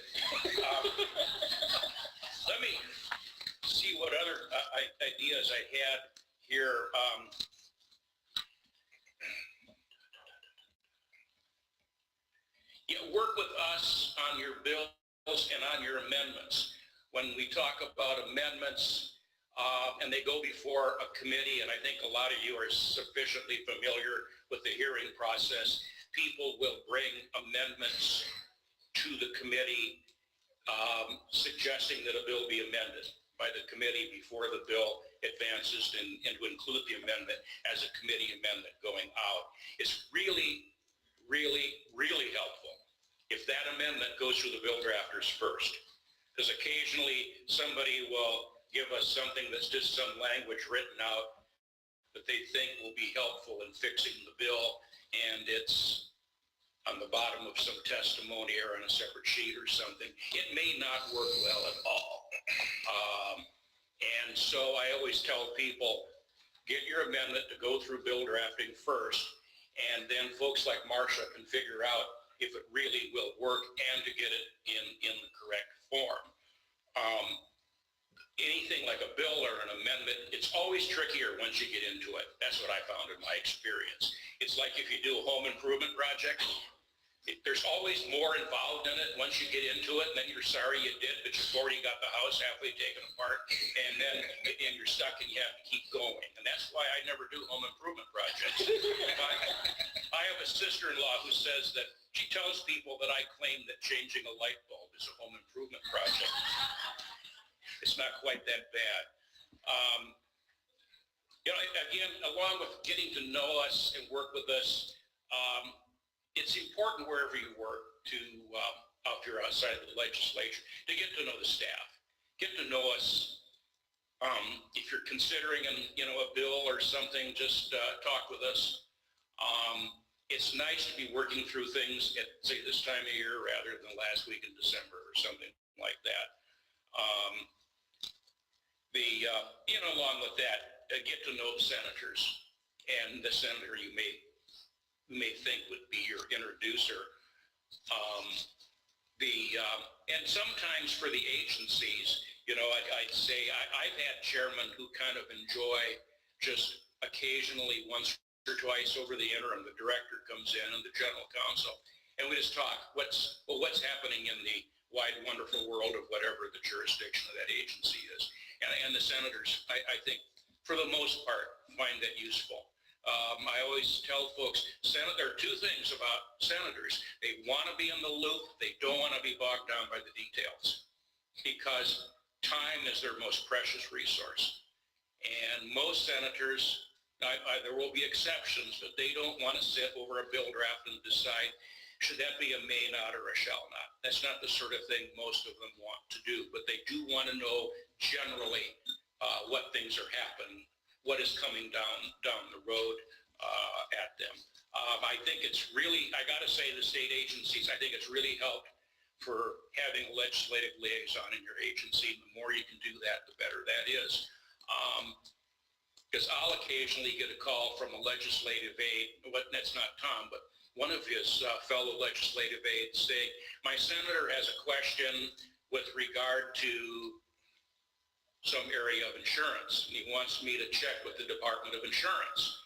let me see what other ideas I had here. Work with us on your bills and on your amendments. When we talk about amendments, and they go before a committee, and I think a lot of you are sufficiently familiar with the hearing process, people will bring amendments to the committee suggesting that a bill be amended by the committee before the bill advances, and to include the amendment as a committee amendment going out. It's really, really, really helpful if that amendment goes through the bill drafters first, because occasionally somebody will give us something that's just some language written out that they think will be helpful in fixing the bill, and it's on the bottom of some testimony or on a separate sheet or something. It may not work well at all. And so I always tell people, get your amendment to go through bill drafting first, and then folks like Marcia can figure out if it really will work and to get it in the correct form. Anything like a bill or an amendment, it's always trickier once you get into it. That's what I found in my experience. It's like if you do a home improvement project, there's always more involved in it once you get into it, and then you're sorry you did, but you've already got the house halfway taken apart, and you're stuck and you have to keep going. And that's why I never do home improvement projects. I have a sister-in-law who says that she tells people that I claim that changing a light bulb is a home improvement project. It's not quite that bad. Again, along with getting to know us and work with us, it's important wherever you work to, out here outside of the legislature, to get to know the staff. Get to know us. If you're considering a bill or something, just talk with us. It's nice to be working through things at, say, this time of year rather than last week in December or something like that. Along with that, get to know the senators and the senator you may think would be your introducer. And sometimes for the agencies, I'd say I've had chairmen who kind of enjoy just occasionally once or twice over the interim, the director comes in and the general counsel, and we just talk, what's happening in the wide, wonderful world of whatever the jurisdiction of that agency is. And the senators, I think, for the most part, find that useful. I always tell folks, there are two things about senators. They want to be in the loop. They don't want to be bogged down by the details, because time is their most precious resource. And most senators, there will be exceptions, but they don't want to sit over a bill draft and decide, should that be a may not or a shall not? That's not the sort of thing most of them want to do, but they do want to know generally what things are happening, what is coming down the road at them. I think it's really, I got to say, the state agencies, I think it's really helped for having a legislative liaison in your agency. The more you can do that, the better that is. Because I'll occasionally get a call from a legislative aide, but that's not Tom, but one of his fellow legislative aides say, my senator has a question with regard to some area of insurance, and he wants me to check with the Department of Insurance.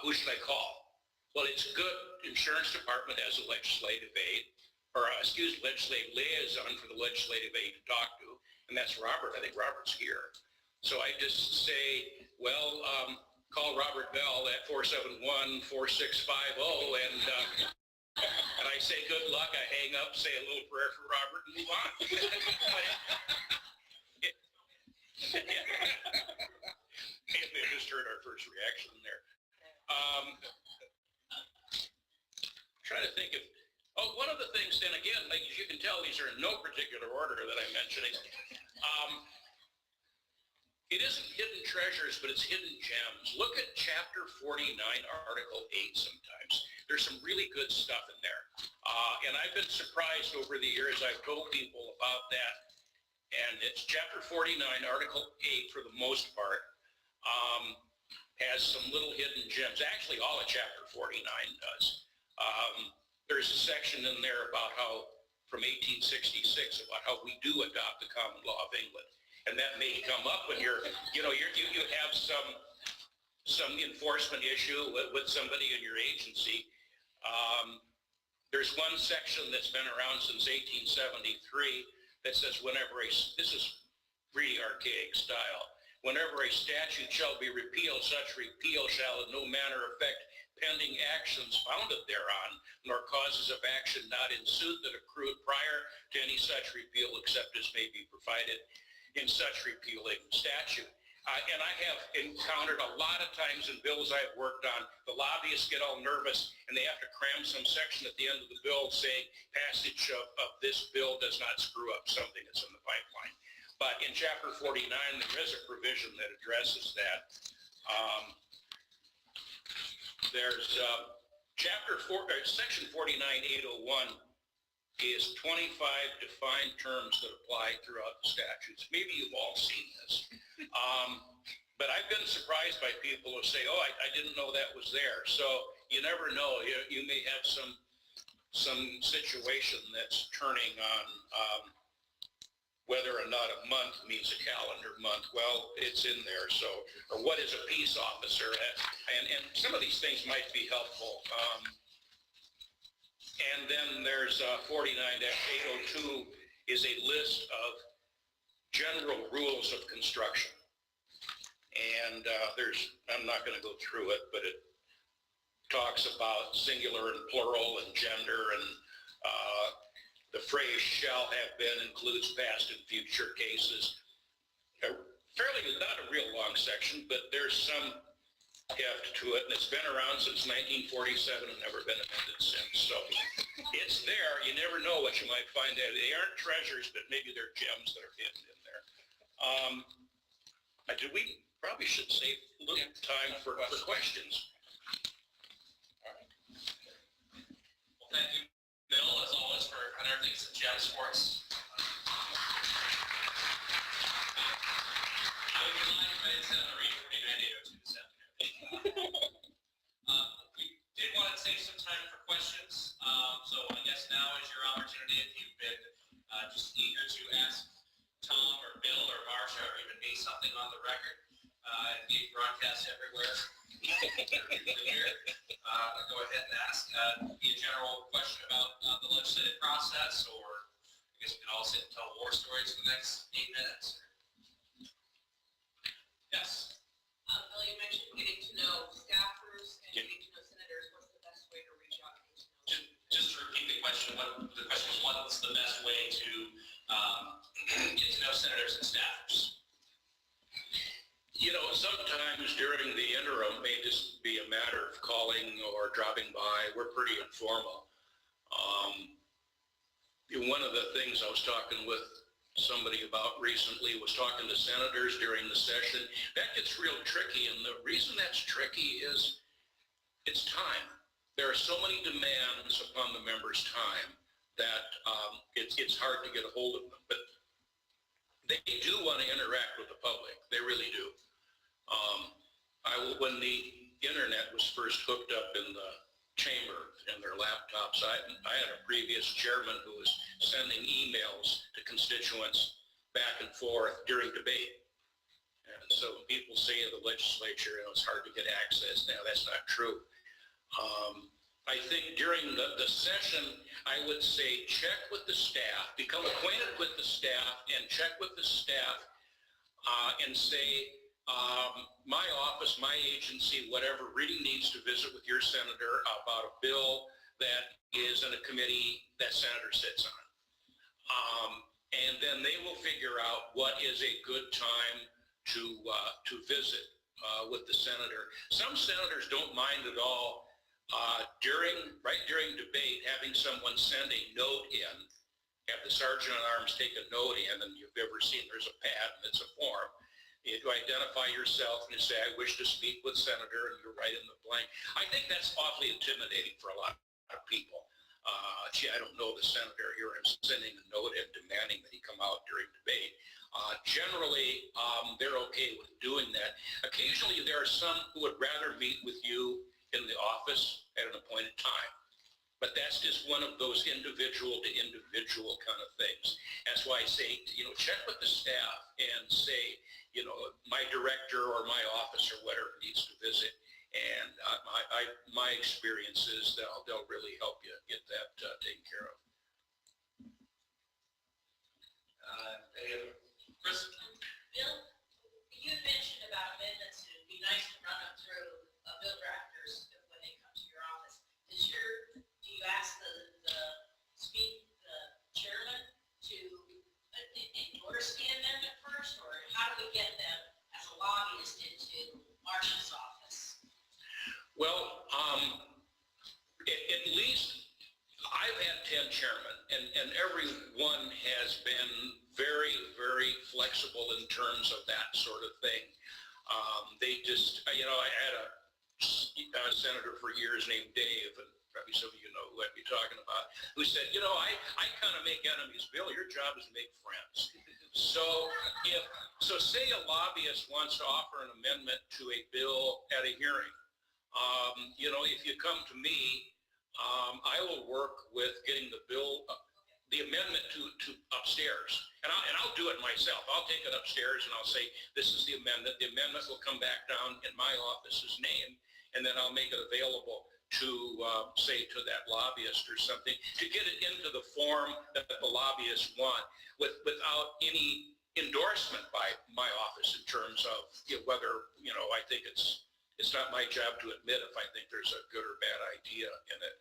Who should I call? Well, it's good. Insurance department has a legislative aide, or legislative liaison for the legislative aide to talk to, and that's Robert. I think Robert's here. So I just say, well, call Robert Bell at 471-4650, and I say good luck. I hang up, say a little prayer for Robert, and move on. They just heard our first reaction there. Trying to think of, one of the things, and again, like you can tell, these are in no particular order that I'm mentioning. It isn't hidden treasures, but it's hidden gems. Look at Chapter 49, Article 8 sometimes. There's some really good stuff in there. And I've been surprised over the years. I've told people about that. And it's Chapter 49, Article 8 for the most part. Has some little hidden gems. Actually, all of Chapter 49 does. There's a section in there about how, from 1866, about how we do adopt the common law of England. And that may come up when you have some enforcement issue with somebody in your agency. There's one section that's been around since 1873 that says this is really archaic style. Whenever a statute shall be repealed, such repeal shall in no manner affect pending actions founded thereon, nor causes of action not ensued that accrued prior to any such repeal, except as may be provided in such repealing statute. And I have encountered a lot of times in bills I've worked on, the lobbyists get all nervous and they have to cram some section at the end of the bill saying passage of this bill does not screw up something that's in the pipeline. But in Chapter 49, there is a provision that addresses that. There's Section 49.801 is 25 defined terms that apply throughout the statutes. Maybe you've all seen this. But I've been surprised by people who say, oh, I didn't know that was there. So you never know. You may have some situation that's turning on whether or not a month means a calendar month. Well, it's in there. So, or what is a peace officer? And some of these things might be helpful. And then there's 49-802 is a list of general rules of construction. And I'm not going to go through it, but it talks about singular and plural and gender, and the phrase shall have been includes past and future cases. Fairly, not a real long section, but there's some heft to it, and it's been around since 1947 and never been amended since. So it's there. You never know what you might find out. They aren't treasures, but maybe they're gems that are hidden in there. We probably should save a little time for questions. All right. Well, thank you, Bill, as always, for unearthing some gems for us. I would be lying if I didn't send a read for 49-802 this afternoon. We did want to save some time for questions, so I guess now is your opportunity if you've been just eager to ask Tom or Bill or Marcia or even me something on the record and being broadcast everywhere. Go ahead and ask. Be a general question about the legislative process, or I guess we can all sit and tell war stories for the next 8 minutes. Yes. Bill, you mentioned getting to know staffers and getting to know senators. What's the best way to reach out and get to know them? Just to repeat the question, the question was, what's the best way to get to know senators and staffers? You know, sometimes during the interim may just be a matter of calling or dropping by. We're pretty informal. One of the things I was talking with somebody about recently was talking to senators during the session. That gets real tricky, and the reason that's tricky is it's time. There are so many demands upon the members' time that it's hard to get a hold of them. But they do want to interact with the public. They really do. When the internet was first hooked up in the chamber in their laptops, I had a previous chairman who was sending emails to constituents back and forth during debate. And so when people say the legislature, it's hard to get access now, that's not true. I think during the session, I would say check with the staff, become acquainted with the staff, and check with the staff and say, my office, my agency, whatever, really needs to visit with your senator about a bill that is in a committee that senator sits on. And then they will figure out what is a good time to visit with the senator. Some senators don't mind at all during debate having someone send a note in, have the sergeant at arms take a note in, and you've ever seen there's a pad and it's a form. You identify yourself and you say, I wish to speak with senator, and you write in the blank. I think that's awfully intimidating for a lot of people. Gee, I don't know the senator here. I'm sending a note and demanding that he come out during debate. Generally, they're okay with doing that. Occasionally, there are some who would rather meet with you in the office at an appointed time. But that's just one of those individual to individual kind of things. That's why I say, check with the staff and say, my director or my office or whatever needs to visit. And my experience is they'll really help you get that taken care of. Chris? Bill, you had mentioned about amendments, and it'd be nice to run them through bill drafters when they come to your office. Do you ask the chairman to endorse the amendment first, or how do we get them as a lobbyist into Marsha's office? Well, at least I've had 10 chairmen, and every one has been very, very flexible in terms of that sort of thing. They just, I had a senator for years named Dave, and probably some of you know who I'd be talking about, who said, I kind of make enemies, Bill, your job is to make friends. So say a lobbyist wants to offer an amendment to a bill at a hearing, if you come to me, I will work with getting the bill, the amendment to upstairs. And I'll do it myself. I'll take it upstairs and I'll say, this is the amendment. The amendment will come back down in my office's name, and then I'll make it available to, say, to that lobbyist or something, to get it into the form that the lobbyists want without any endorsement by my office in terms of whether, I think it's not my job to admit if I think there's a good or bad idea in it.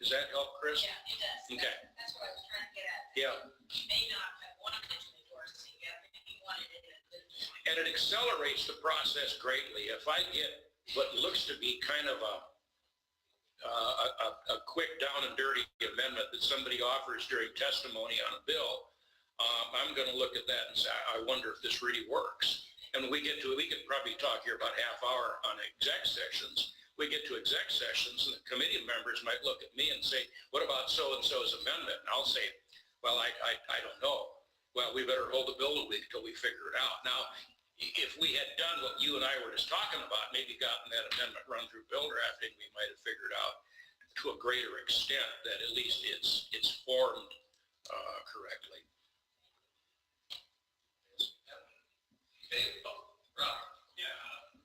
Does that help, Chris? Yeah, it does. Okay. That's what I was trying to get at. Yeah. You may not have wanted to endorse it yet, but you wanted it at a good point. And it accelerates the process greatly. If I get what looks to be kind of a quick down and dirty amendment that somebody offers during testimony on a bill, I'm going to look at that and say, I wonder if this really works. And when we get to it, we could probably talk here about a half hour on exec sessions. We get to exec sessions and the committee members might look at me and say, what about so-and-so's amendment? And I'll say, well, I don't know. Well, we better hold the bill a week until we figure it out. Now, if we had done what you and I were just talking about, maybe gotten that amendment run through bill drafting, we might have figured out to a greater extent that at least it's formed correctly. Rob. Yeah,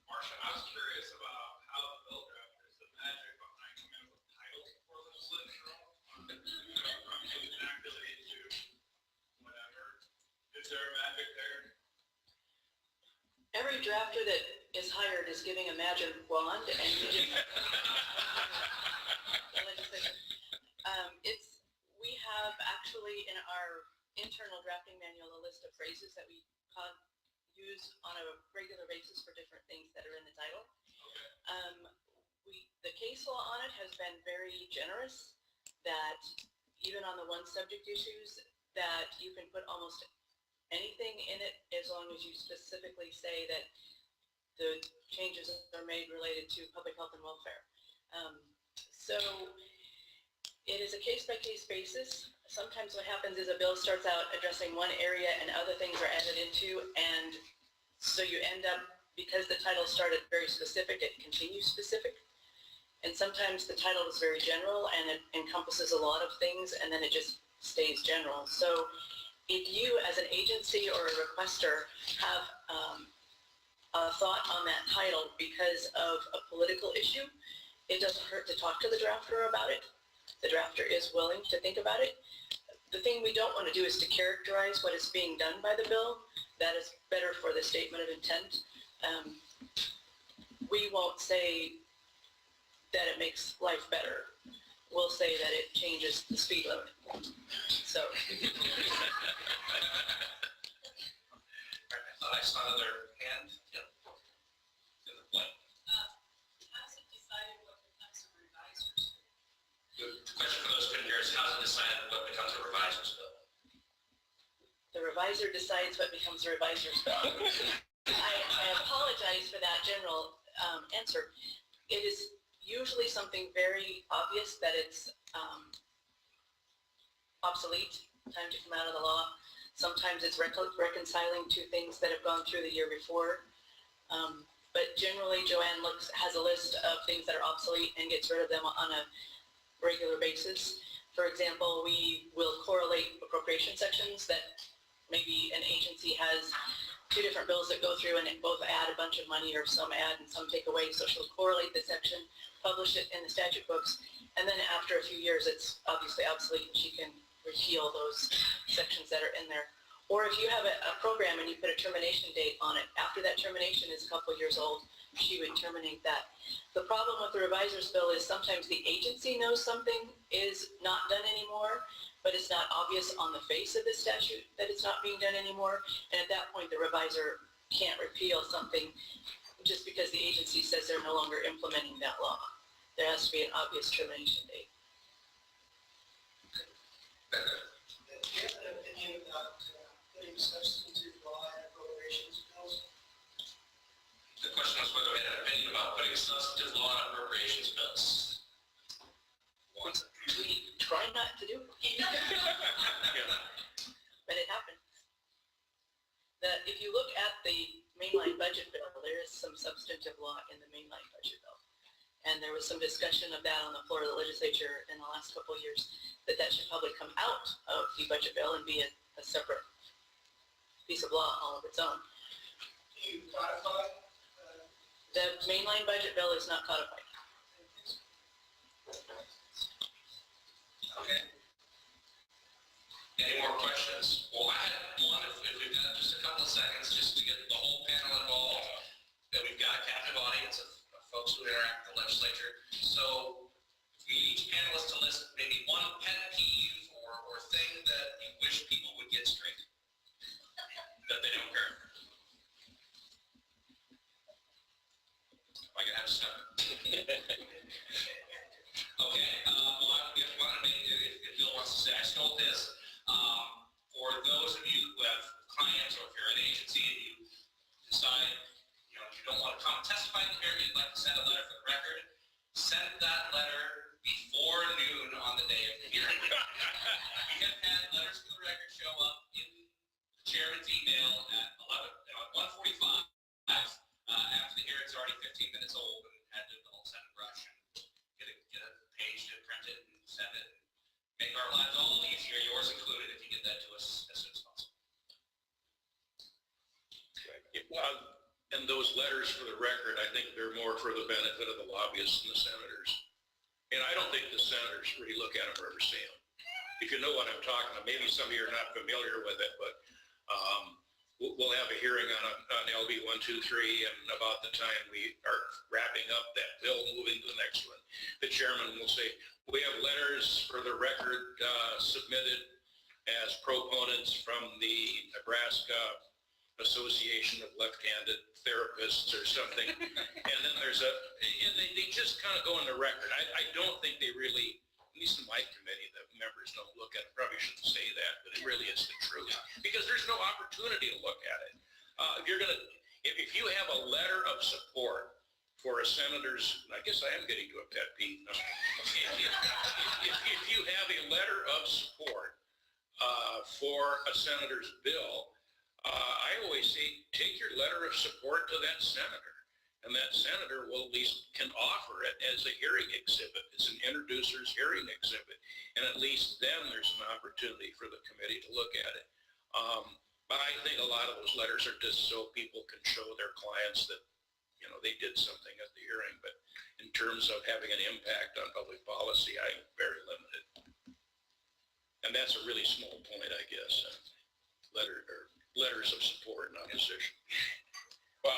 Marcia, I was curious about how the bill drafters, the magic behind coming up with titles for legislation. Exactly to whatever. Is there a magic there? Every drafter that is hired is giving a magic wand, and we have actually in our internal drafting manual a list of phrases that we use on a regular basis for different things that are in the title. The case law on it has been very generous, that even on the one subject issues, that you can put almost anything in it as long as you specifically say that the changes are made related to public health and welfare. So it is a case-by-case basis. Sometimes what happens is a bill starts out addressing one area and other things are added into, and so you end up, because the title started very specific, it continues specific. And sometimes the title is very general and it encompasses a lot of things, and then it just stays general. So if you as an agency or a requester have a thought on that title because of a political issue, it doesn't hurt to talk to the drafter about it. The drafter is willing to think about it. The thing we don't want to do is to characterize what is being done by the bill. That is better for the statement of intent. We won't say that it makes life better. We'll say that it changes the speed limit. So. I saw another hand. Yep. What? How's it decided what becomes a revisor's bill? The question for those who couldn't hear is, how does it decide what becomes a revisor's bill? The revisor decides what becomes a revisor's bill. I apologize for that general answer. It is usually something very obvious that it's obsolete, time to come out of the law. Sometimes it's reconciling two things that have gone through the year before. But generally, Joanne has a list of things that are obsolete and gets rid of them on a regular basis. For example, we will correlate appropriation sections that maybe an agency has two different bills that go through and it both add a bunch of money, or some add and some take away. So she'll correlate the section, publish it in the statute books, and then after a few years, it's obviously obsolete and she can repeal those sections that are in there. Or if you have a program and you put a termination date on it, after that termination is a couple years old, she would terminate that. The problem with the revisor's bill is sometimes the agency knows something is not done anymore, but it's not obvious on the face of the statute that it's not being done anymore. And at that point, the revisor can't repeal something just because the agency says they're no longer implementing that law. There has to be an obvious termination date. Do you have an opinion about putting substantive law in appropriations bills? The question was whether we had an opinion about putting substantive law in appropriations bills. We try not to do it. But it happens. If you look at the mainline budget bill, there is some substantive law in the mainline budget bill. And there was some discussion of that on the floor of the legislature in the last couple of years, that should probably come out of the budget bill and be a separate piece of law all of its own. Do you codify? The mainline budget bill is not codified. Okay. Any more questions? Well, I had one, if we've got just a couple of seconds, just to get the whole panel involved, that we've got a captive audience of folks who interact with the legislature. So we need each panelist to list maybe one pet peeve or thing that you wish people would get straight, that they don't care. Am I going to have to stop? Okay, well, if Bill wants to say, I stole this. For those of you who have clients, or if you're an agency and you decide, you don't want to come testify in the hearing, you'd like to send a letter for the record, send that letter before noon on the day of the hearing. We have had letters for the record show up in the chairman's email at 1:45 after the hearing's already 15 minutes old, and had to do the whole send and rush and get a page to print it and send it. Make our lives all easier, yours included, if you get that to us as soon as possible. And those letters, for the record, I think they're more for the benefit of the lobbyists and the senators. And I don't think the senators really look at them or ever see them. If you know what I'm talking about, maybe some of you are not familiar with it, but we'll have a hearing on LB 123, and about the time we are wrapping up that bill, moving to the next one, the chairman will say, we have letters for the record submitted as proponents from the Nebraska Association of Left-Handed Therapists or something. And then there's and they just kind of go on the record. I don't think they really at least in my committee, the members don't look at it. Probably shouldn't say that, but it really is the truth. Because there's no opportunity to look at it. If you have a letter of support for a senator's, I guess I am getting to a pet peeve. No. If you have a letter of support for a senator's bill, I always say, take your letter of support to that senator. And that senator will at least can offer it as a hearing exhibit. It's an introducer's hearing exhibit. And at least then there's an opportunity for the committee to look at it. But I think a lot of those letters are just so people can show their clients that, you know, they did something at the hearing. But in terms of having an impact on public policy, I'm very limited. And that's a really small point, I guess. Letters of support and opposition. Well,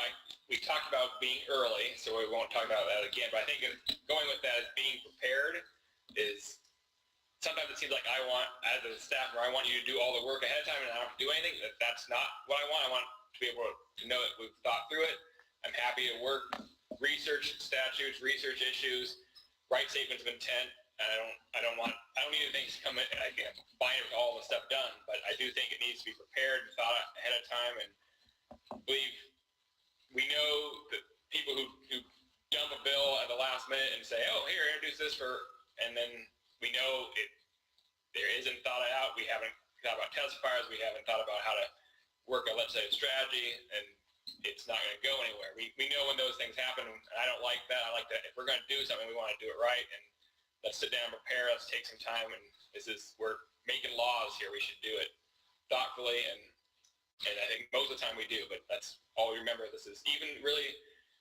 we talked about being early, so we won't talk about that again, but I think going with that as being prepared is, sometimes it seems like I want, as a staffer, I want you to do all the work ahead of time and I don't have to do anything. That's not what I want. I want to be able to know that we've thought through it. I'm happy to work, research statutes, research issues, write statements of intent, and I don't need things to come in, I can bind it with all the stuff done, but I do think it needs to be prepared and thought ahead of time, and we know that people who dump a bill at the last minute and say, oh, here, introduce this and then we know there isn't thought out. We haven't thought about testifiers. We haven't thought about how to work a legislative strategy, and it's not going to go anywhere. We know when those things happen, and I don't like that. I like that if we're going to do something, we want to do it right, and let's sit down and prepare. Let's take some time, and we're making laws here. We should do it thoughtfully, and I think most of the time we do, but that's all we remember. This is even really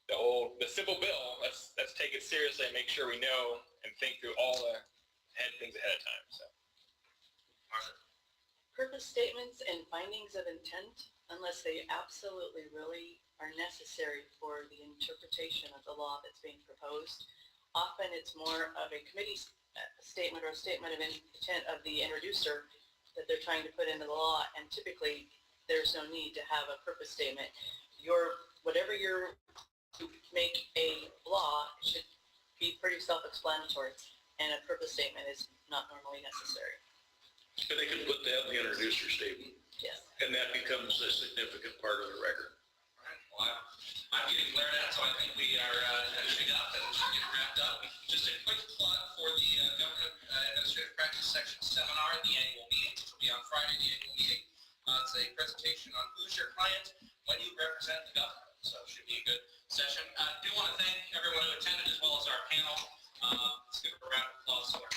the simple bill. Let's take it seriously and make sure we know and think through all the things ahead of time. So, Marsha. Purpose statements and findings of intent, unless they absolutely really are necessary for the interpretation of the law that's being proposed. Often it's more of a committee statement or a statement of intent of the introducer that they're trying to put into the law, and typically there's no need to have a purpose statement. Whatever you make a law should be pretty self-explanatory, and a purpose statement is not normally necessary. And they can put that in the introducer statement. Yes. And that becomes a significant part of the record. All right. Well, I'm getting glared at, so I think we are finishing up and should get wrapped up. Just a quick plug for the Government Administrative Practice Section seminar at the annual meeting, which will be on Friday, the annual meeting. It's a presentation on who's your client when you represent the government. So it should be a good session. I do want to thank everyone who attended as well as our panel. Let's give a round of applause for